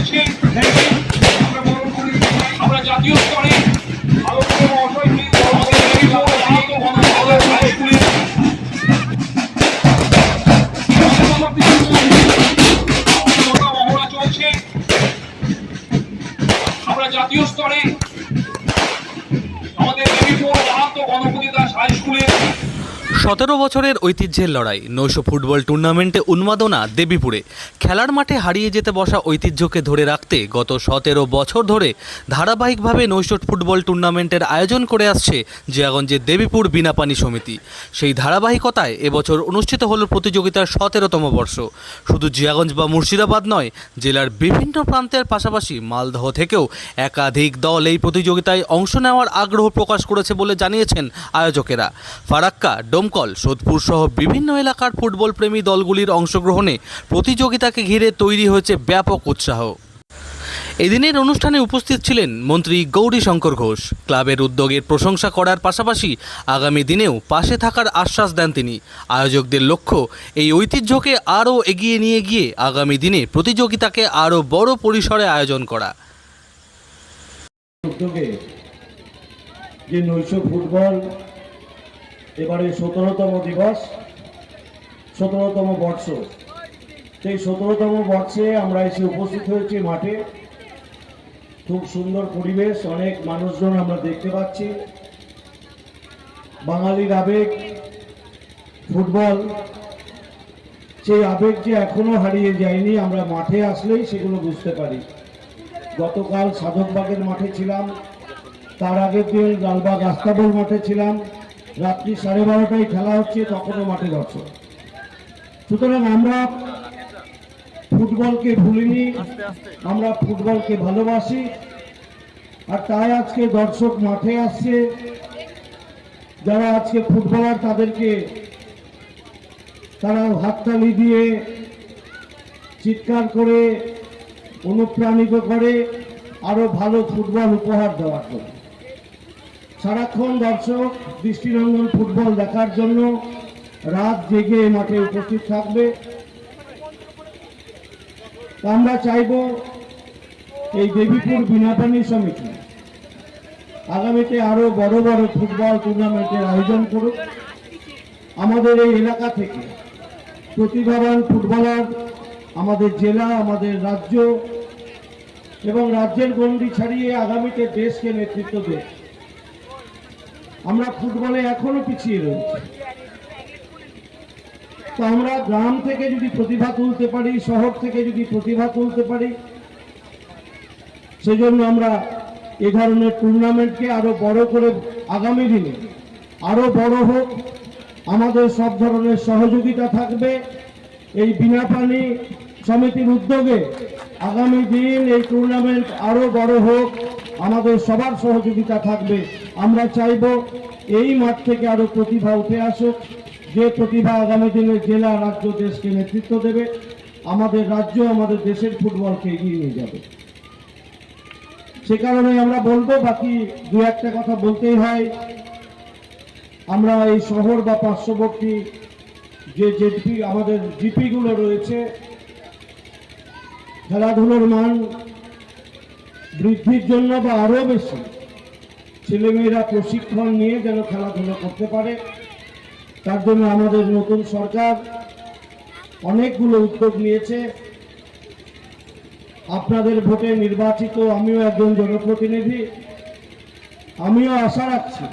চলছে। আমরা জাতীয় স্তরে জাতীয় স্তরে আমাদের গণপতি দাস হাই স্কুলে 17 বছরের ঐতিহ্যের লড়াই নৈশ ফুটবল টুর্নামেন্টে উন্মাদনা দেবীপুরে। খেলার মাঠে হারিয়ে যেতে বসা ঐতিহ্যকে ধরে রাখতে গত 17 বছর ধরে ধারাবাহিকভাবে নৈশ ফুটবল টুর্নামেন্টের আয়োজন করে আসছে জিয়াগঞ্জের দেবীপুর বিনাপানি সমিতি। সেই ধারাবাহিকতায় এবছর অনুষ্ঠিত হল প্রতিযোগিতার 17তম বর্ষ। শুধু জিয়াগঞ্জ বা মুর্শিদাবাদ নয়, জেলার বিভিন্ন প্রান্তের পাশাপাশি মালদহ থেকেও একাধিক দল এই প্রতিযোগিতায় অংশ নেওয়ার আগ্রহ প্রকাশ করেছে বলে জানিয়েছেন আয়োজকেরা। ফারাক্কা, ডোমকল, সোদপুর সহ বিভিন্ন এলাকার ফুটবল প্রেমী দলগুলির অংশগ্রহণে প্রতিযোগিতাকে ঘিরে তৈরি হয়েছে ব্যাপক উৎসাহ। এদিনের অনুষ্ঠানে উপস্থিত ছিলেন মন্ত্রী গৌরীশঙ্কর ঘোষ। ক্লাবের উদ্যোগের প্রশংসা করার পাশাপাশি আগামী দিনেও পাশে থাকার আশ্বাস দেন তিনি। আয়োজকদের লক্ষ্য এই ঐতিহ্যকে আরও এগিয়ে নিয়ে গিয়ে আগামী দিনে প্রতিযোগিতাকে আরও বড় পরিসরে আয়োজন করা। উদ্যোগে যে নৈশ ফুটবল এবারে 17তম দিবস, 17তম বর্ষ, সেই 17তম বর্ষে আমরা এসে উপস্থিত হয়েছি মাঠে। খুব সুন্দর পরিবেশ, অনেক মানুষজন আমরা দেখতে পাচ্ছি। বাঙালির আবেগ ফুটবল, সেই আবেগ যে এখনো হারিয়ে যায়নি, আমরা মাঠে আসলেই সেগুলো বুঝতে পারি। গতকাল সাধকবাগের মাঠে ছিলাম, তার আগের দিন লালবাগ আস্তাবল মাঠে ছিলাম, রাত্রি 12:30টায় খেলা হচ্ছে, তখনও মাঠে দর্শক। সুতরাং আমরা ফুটবলকে ভুলিনি, আমরা ফুটবলকে ভালোবাসি, আর তাই আজকে দর্শক মাঠে আসছে। যারা আজকে ফুটবলার তারা হাততালি দিয়ে চিৎকার করে অনুপ্রাণিত করে আরো ভালো ফুটবল উপহার দেওয়ার জন্য। সারাক্ষণ দর্শক দৃষ্টিনন্দন ফুটবল দেখার জন্য রাত জেগে মাঠে উপস্থিত থাকবে। আমরা চাইব এই দেবীপুর বিনাপানি সমিতি আগামীতে আরো বড় বড় ফুটবল টুর্নামেন্টের আয়োজন করুক। আমাদের এই এলাকা থেকে প্রতিভাবান ফুটবলার আমাদের জেলা, আমাদের রাজ্য এবং রাজ্যের গণ্ডি ছাড়িয়ে আগামীতে দেশকে নেতৃত্ব দেয়। আমরা ফুটবলে এখনো পিছিয়ে রয়েছি, তো আমরা গ্রাম থেকে যদি প্রতিভা তুলতে পারি, শহর থেকে যদি প্রতিভা তুলতে পারি, সেজন্য আমরা এ ধরনের টুর্নামেন্টকে আরো বড় করে আগামী দিনে আরো বড় হোক। আমাদের সব ধরনের সহযোগিতা থাকবে। এই বিনাপানি সমিতির উদ্যোগে আগামী দিন এই টুর্নামেন্ট আরো বড় হোক, আমাদের সবার সহযোগিতা থাকবে। আমরা চাইব এই মাঠ থেকে আরো প্রতিভা উঠে আসুক, যে প্রতিভা আগামী দিনে জেলা, রাজ্য, দেশকে নেতৃত্ব দেবে। আমাদের রাজ্য, আমাদের দেশের ফুটবলকে এগিয়ে নিয়ে যাবে। সে কারণে আমরা বলবো, বাকি দু একটা কথা বলতেই হয়। আমরা এই শহর বা পার্শ্ববর্তী যে জেডপি আমাদের জিপিগুলো রয়েছে, খেলাধুলোর মান বৃদ্ধির জন্য বা আরো বেশি ছেলেমেয়েরা প্রশিক্ষণ নিয়ে যেন খেলাধুলো করতে পারে, তার জন্য আমাদের নতুন সরকার অনেকগুলো উদ্যোগ নিয়েছে। আপনাদের ভোটে নির্বাচিত আমিও একজন জনপ্রতিনিধি। আমিও আশা রাখছি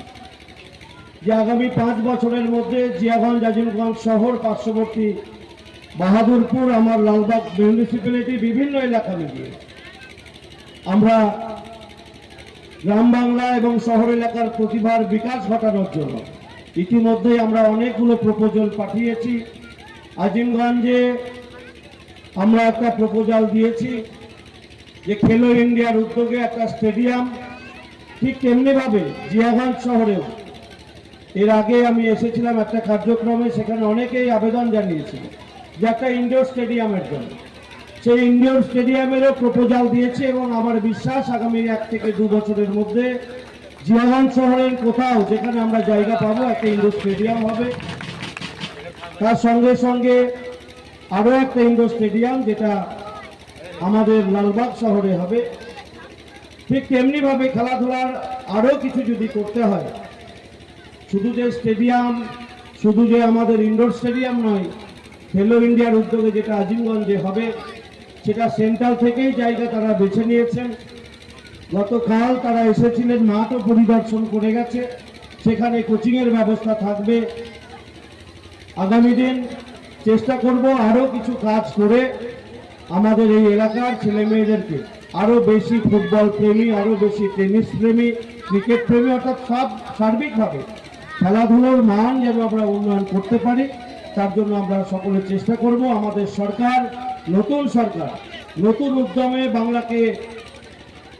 যে আগামী 5 বছরের মধ্যে জিয়াগঞ্জ, আজিমগঞ্জ শহর, পার্শ্ববর্তী বাহাদুরপুর, আমার লালবাগ মিউনিসিপ্যালিটি, বিভিন্ন এলাকা মিলিয়ে আমরা গ্রাম বাংলা এবং শহর এলাকার প্রতিভার বিকাশ ঘটানোর জন্য ইতিমধ্যেই আমরা অনেকগুলো প্রপোজাল পাঠিয়েছি। আজিমগঞ্জে আমরা একটা প্রপোজাল দিয়েছি যে খেলো ইন্ডিয়ার উদ্যোগে একটা স্টেডিয়াম, ঠিক তেমনিভাবে জিয়াগঞ্জ শহরেও এর আগে আমি এসেছিলাম একটা কার্যক্রমে, সেখানে অনেকেই আবেদন জানিয়েছিল যে একটা ইনডোর স্টেডিয়ামের জন্য। সেই ইনডোর স্টেডিয়ামেরও প্রপোজাল দিয়েছে এবং আমার বিশ্বাস আগামী 1 থেকে 2 বছরের মধ্যে জিয়াগঞ্জ শহরের কোথাও যেখানে আমরা জায়গা পাবো একটা ইনডোর স্টেডিয়াম হবে। তার সঙ্গে সঙ্গে আরো একটা ইনডোর স্টেডিয়াম যেটা আমাদের লালবাগ শহরে হবে। ঠিক তেমনিভাবে খেলাধুলার আরও কিছু যদি করতে হয়, শুধু যে স্টেডিয়াম, শুধু যে আমাদের ইনডোর স্টেডিয়াম নয়, খেলো ইন্ডিয়ার উদ্যোগে যেটা আজিমগঞ্জে হবে, সেটা সেন্ট্রাল থেকেই জায়গা তারা বেছে নিয়েছেন। গতকাল তারা এসেছিলেন, মাঠও পরিদর্শন করে গেছে, সেখানে কোচিংয়ের ব্যবস্থা থাকবে। আগামী দিন চেষ্টা করব আরও কিছু কাজ করে আমাদের এই এলাকার ছেলে মেয়েদেরকে আরও বেশি ফুটবল প্রেমী, আরও বেশি টেনিস প্রেমী, ক্রিকেট প্রেমী, অর্থাৎ সব সার্বিকভাবে খেলাধুলোর মান যেন আমরা উন্নয়ন করতে পারি, তার জন্য আমরা সকলে চেষ্টা করব। আমাদের সরকার, নতুন সরকার, নতুন উদ্যমে বাংলাকে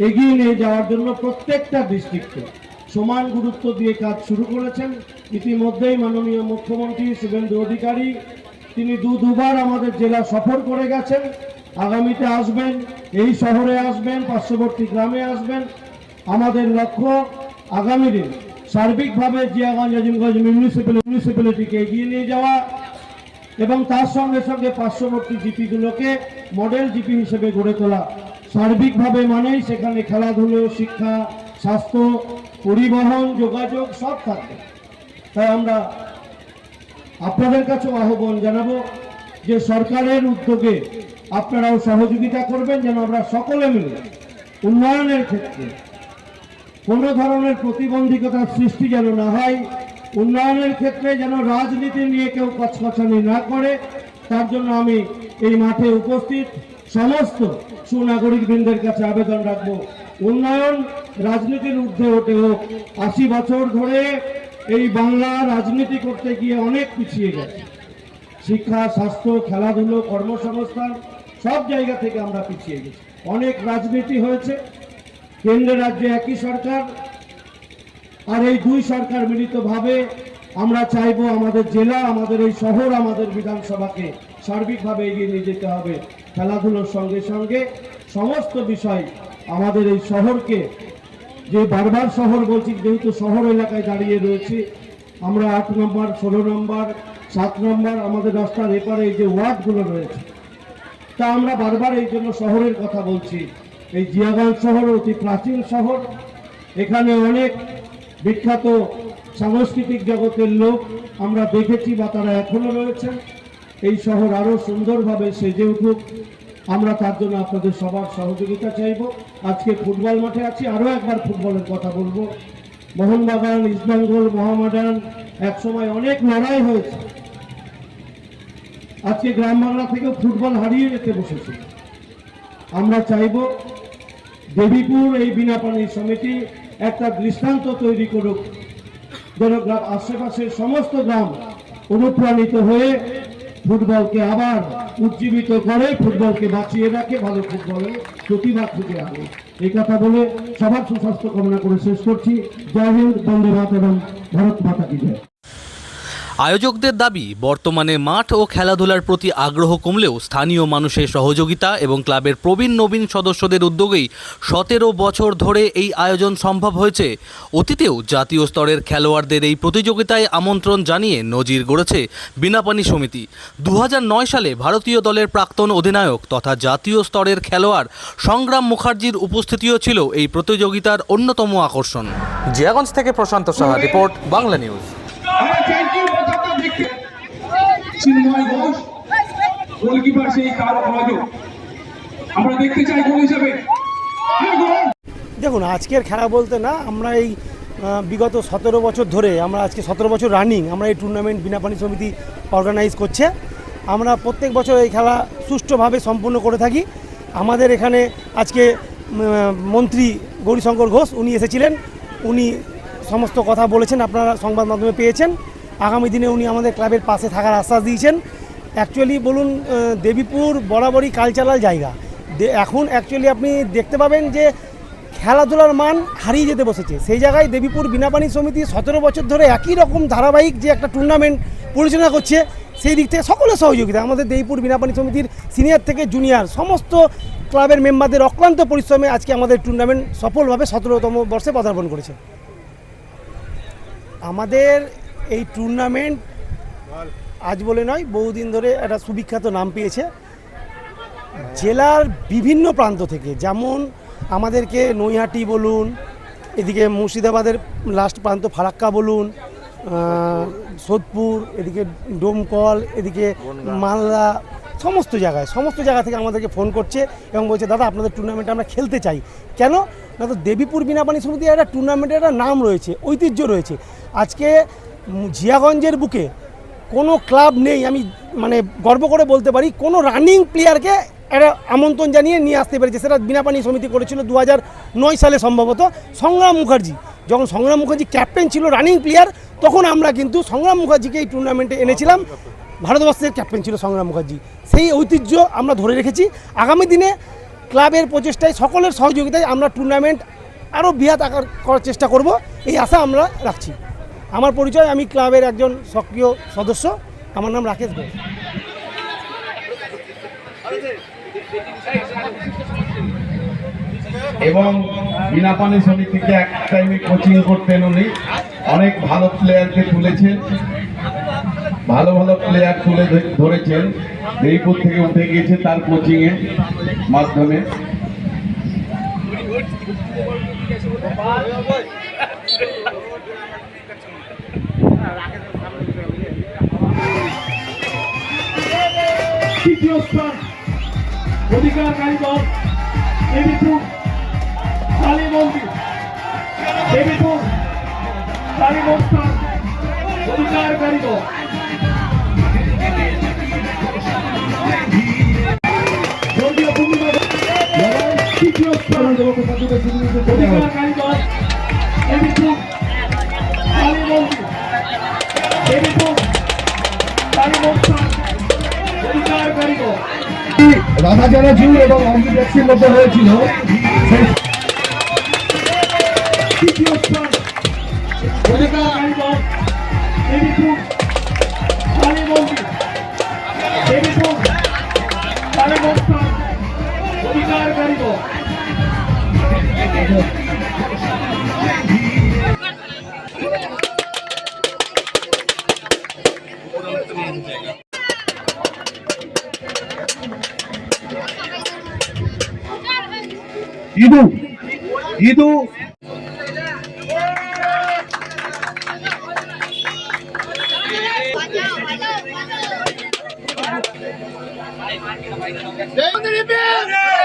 এগিয়ে নিয়ে যাওয়ার জন্য প্রত্যেকটা ডিস্ট্রিক্টে সমান গুরুত্ব দিয়ে কাজ শুরু করেছেন। ইতিমধ্যেই মাননীয় মুখ্যমন্ত্রী শুভেন্দু অধিকারী তিনি দুবার আমাদের জেলা সফর করে গেছেন। আগামীতে আসবেন, এই শহরে আসবেন, পার্শ্ববর্তী গ্রামে আসবেন। আমাদের লক্ষ্য আগামী দিন সার্বিকভাবে জিয়াগঞ্জ আজিমগঞ্জ মিউনিসিপ্যালিটিকে এগিয়ে নিয়ে যাওয়া এবং তার সঙ্গে সঙ্গে পার্শ্ববর্তী জিপিগুলোকে মডেল জিপি হিসেবে গড়ে তোলা। সার্বিকভাবে মানেই সেখানে খেলাধুলো, শিক্ষা, স্বাস্থ্য, পরিবহন, যোগাযোগ সব থাকবে। তাই আমরা আপনাদের কাছেও আহ্বান জানাবো যে সরকারের উদ্যোগে আপনারাও সহযোগিতা করবেন, যেন আমরা সকলে মিলে উন্নয়নের ক্ষেত্রে কোনো ধরনের প্রতিবন্ধকতার সৃষ্টি যেন না হয়, উন্নয়নের ক্ষেত্রে যেন রাজনীতি নিয়ে কেউ কচকচানি না করে। তার জন্য আমি এই মাঠে উপস্থিত সমস্ত সুনাগরিকবৃন্দের কাছে আবেদন রাখবো, উন্নয়ন রাজনীতির ঊর্ধ্বে ওঠে হোক। 80 বছর ধরে এই বাংলা রাজনীতি করতে গিয়ে অনেক পিছিয়ে গেছে। শিক্ষা, স্বাস্থ্য, খেলাধুলো, কর্মসংস্থান সব জায়গা থেকে আমরা পিছিয়ে গেছি। অনেক রাজনীতি হয়েছে, কেন্দ্রে রাজ্যে একই সরকার, আর এই দুই সরকার মিলিতভাবে আমরা চাইবো আমাদের জেলা, আমাদের এই শহর, আমাদের বিধানসভাকে সার্বিকভাবে এগিয়ে নিয়ে যেতে হবে। খেলাধুলোর সঙ্গে সঙ্গে সমস্ত বিষয় আমাদের এই শহরকে, যে বারবার শহর বলছি যেহেতু শহর এলাকায় দাঁড়িয়ে রয়েছি, আমরা 8 নম্বর, 16 নম্বর, 7 নম্বর আমাদের রাস্তার এপারে এই যে ওয়ার্ডগুলো রয়েছে, তা আমরা বারবার এই জন্য শহরের কথা বলছি। এই জিয়াগঞ্জ শহর অতি প্রাচীন শহর, এখানে অনেক বিখ্যাত সাংস্কৃতিক জগতের লোক আমরা দেখেছি বা তারা এখনো রয়েছেন। এই শহর আরো সুন্দরভাবে সেজে উঠুক, আমরা তার জন্য আপনাদের সবার সহযোগিতা চাইব। আজকে ফুটবল মাঠে আছি, আরো একবার ফুটবলের কথা বলবো। মোহনবাগান, ইস্টবেঙ্গল, মোহামেডান একসময় অনেক লড়াই হয়েছে, আজকে গ্রাম বাংলা থেকেও ফুটবল হারিয়ে যেতে বসেছে। আমরা চাইব দেবীপুর এই বিনাপানি সমিতি একটা দৃষ্টান্ত তৈরি করুক, যেন আশেপাশের সমস্ত গ্রাম অনুপ্রাণিত হয়ে ফুটবলকে আবার উজ্জীবিত করে, ফুটবলকে বাঁচিয়ে রাখে, ভালো ফুটবলের প্রতিভা খুঁজে আনে। এই কথা বলে সবার সুস্বাস্থ্য কামনা করে শেষ করছি। জয় হিন্দ, বন্দে মাতরম, ভারত মাতা কি জয়। আয়োজকদের দাবি, বর্তমানে মাঠ ও খেলাধুলার প্রতি আগ্রহ কমলেও স্থানীয় মানুষের সহযোগিতা এবং ক্লাবের প্রবীণ নবীন সদস্যদের উদ্যোগেই 17 বছর ধরে এই আয়োজন সম্ভব হয়েছে। অতীতেও জাতীয় স্তরের খেলোয়াড়দের এই প্রতিযোগিতায় আমন্ত্রণ জানিয়ে নজির গড়েছে বিনাপানি সমিতি। 2009 সালে ভারতীয় দলের প্রাক্তন অধিনায়ক তথা জাতীয় স্তরের খেলোয়াড় সংগ্রাম মুখার্জির উপস্থিতিও ছিল এই প্রতিযোগিতার অন্যতম আকর্ষণ। জিয়াগঞ্জ থেকে প্রশান্ত সাহা রিপোর্ট, বাংলা নিউজ। আমরা চাইছি পতাকা দেখতে চিন্ময় ঘোষ গোলকিপার, সেই কার আয়োজক আমরা দেখতে চাই গোল হিসাবে। দেখুন, আজকের খেলা বলতে না, আমরা এই বিগত 17 বছর ধরে, আমরা আজকে 17 বছর রানিং আমরা এই টুর্নামেন্ট বিনাপানি সমিতি অর্গানাইজ করছে। আমরা প্রত্যেক বছর এই খেলা সুষ্ঠুভাবে সম্পূর্ণ করে থাকি। আমাদের এখানে আজকে মন্ত্রী গৌরীশঙ্কর ঘোষ উনি এসেছিলেন, উনি সমস্ত কথা বলেছেন, আপনারা সংবাদ মাধ্যমে পেয়েছেন। আগামী দিনে উনি আমাদের ক্লাবের পাশে থাকার আশ্বাস দিয়েছেন। অ্যাকচুয়ালি বলুন, দেবীপুর বরাবরই কালচারাল জায়গা। এখন অ্যাকচুয়ালি আপনি দেখতে পাবেন যে খেলাধুলার মান হারিয়ে যেতে বসেছে। সেই জায়গায় দেবীপুর বিনাপানি সমিতি 17 বছর ধরে একই রকম ধারাবাহিক যে একটা টুর্নামেন্ট পরিচালনা করছে, সেই দিক থেকে সকলের সহযোগিতা, আমাদের দেবীপুর বিনাপানি সমিতির সিনিয়র থেকে জুনিয়র সমস্ত ক্লাবের মেম্বারদের অক্লান্ত পরিশ্রমে আজকে আমাদের টুর্নামেন্ট সফলভাবে 17তম বর্ষে পদার্পণ করেছে। আমাদের এই টুর্নামেন্ট আজ বলে নয়, বহুদিন ধরে একটা সুবিখ্যাত নাম পেয়েছে। জেলার বিভিন্ন প্রান্ত থেকে, যেমন আমাদেরকে নৈহাটি বলুন, এদিকে মুর্শিদাবাদের লাস্ট প্রান্ত ফারাক্কা বলুন, সোদপুর, এদিকে ডোমকল, এদিকে মালদা, সমস্ত জায়গা থেকে আমাদেরকে ফোন করছে এবং বলছে দাদা আপনাদের টুর্নামেন্টে আমরা খেলতে চাই। কেন না, তো দেবীপুর বিনাপানি সমিতির একটা টুর্নামেন্টের একটা নাম রয়েছে, ঐতিহ্য রয়েছে। আজকে জিয়াগঞ্জের বুকে কোনো ক্লাব নেই, আমি মানে গর্ব করে বলতে পারি, কোনো রানিং প্লেয়ারকে একটা আমন্ত্রণ জানিয়ে নিয়ে আসতে পেরেছে। সেটা বিনাপানি সমিতি করেছিল 2009 সালে সম্ভবত। সংগ্রাম মুখার্জি, যখন সংগ্রাম মুখার্জি ক্যাপ্টেন ছিল, রানিং প্লেয়ার, তখন আমরা কিন্তু সংগ্রাম মুখার্জিকে এই টুর্নামেন্টে এনেছিলাম। ভারতবর্ষের ক্যাপ্টেন ছিল সংগ্রাম মুখার্জি। সেই ঐতিহ্য আমরা ধরে রেখেছি। আগামী দিনে ক্লাবের প্রচেষ্টায়, সকলের সহযোগিতায় আমরা টুর্নামেন্ট আরও বৃহৎ আকার করার চেষ্টা করব, এই আশা আমরা রাখছি। আমার পরিচয়, আমি ক্লাবের একজন সক্রিয় সদস্য, আমার নাম রাকেশ ঘোষ। এবং বিনাপানি সমিতিকে এক টাইমে কোচিং করতেন উনি, অনেক ভালো প্লেয়ারকে তুলেছেন, ভালো প্লেয়ার তুলে ধরেছেন, দেবীপুর থেকে উঠে গিয়েছে তার কোচিং এর মাধ্যমে। তৃতীয় স্থান অধিকারকারী দল দেবীপুর কালী মন্দির, দেবীপুর কালী মন্দির অধিকারকারী দল। তৃতীয় স্থান অধিকারকারী দল দেবীপুর কালী মন্দির, দেবীপুর কালী মন্দির অধিকারকারী দল। রাধাজানা জু এবং অমৃত ব্যক্তির মধ্যে হয়েছিল। তৃতীয় স্থান অধিকারকারী দল দেবীপুর কালী মন্দির, দেবীপুর কালী মন্দির অধিকারকারী দল। ইদু Jai Hind!